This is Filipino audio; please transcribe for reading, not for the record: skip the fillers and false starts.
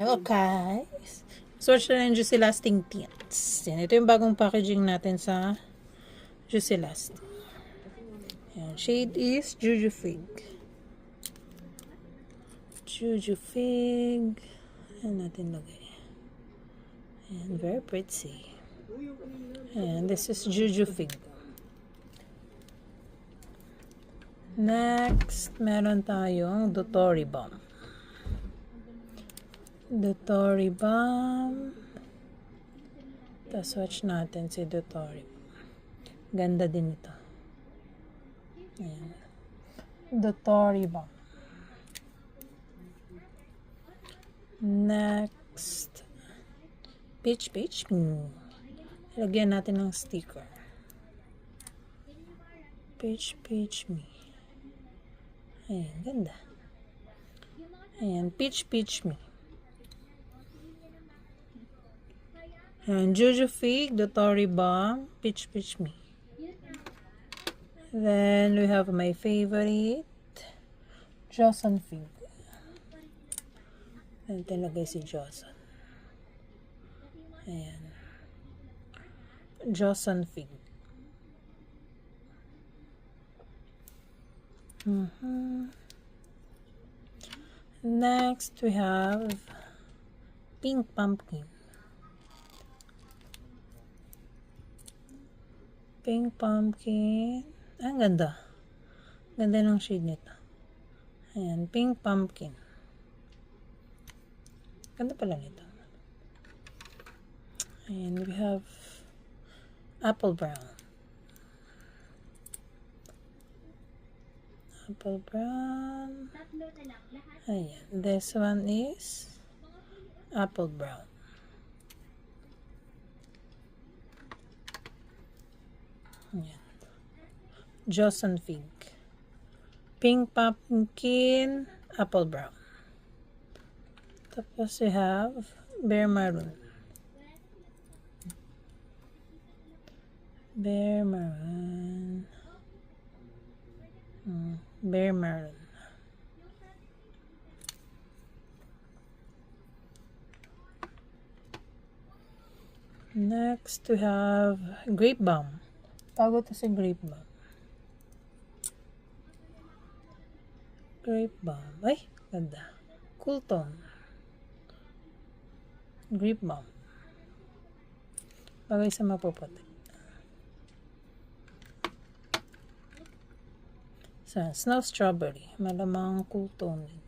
Okay. Swatch na ng Juicy Lasting Tints. Yan. Ito yung bagong packaging natin sa Juicy Lasting. Yan. Shade is Juju Fig. Juju Fig. Ayan natin lagay. And very pretty. And this is Juju Fig. Next, meron tayong Dotori Balm. Dotori Balm. Tapos swatch natin si Dotori. Ganda din ito. Ayan. Dotori Balm. Next, Peach. Lagyan natin ng sticker. Peach Me. Ayan, ganda. Ayan, Peach Me. And Juju Fig, Dotori Balm, Peach Me. Then we have my favorite, Joseon Fig. Ayan, talagay si Joseon. Ayan. Joseon Fig. Next, we have Pink Pumpkin. Pink Pumpkin. Ang ganda. Ganda ng shade nito. Ayan, Pink Pumpkin. Ganda pala nito. And we have Apple Brown. Apple Brown. Ayan. This one is Apple Brown. Ayan. Joseon Fig. Pink Pumpkin, Apple Brown. Tapos we have Bear Maroon. Bear Maroon. Bear Maroon. Next, we have Grape Balm. Bago to si Grape Balm. Grape Balm. Ay, ganda. Cool tone. Grape Balm. Bagay sa mapuputi. Snow Strawberry. Malamang cool tone din.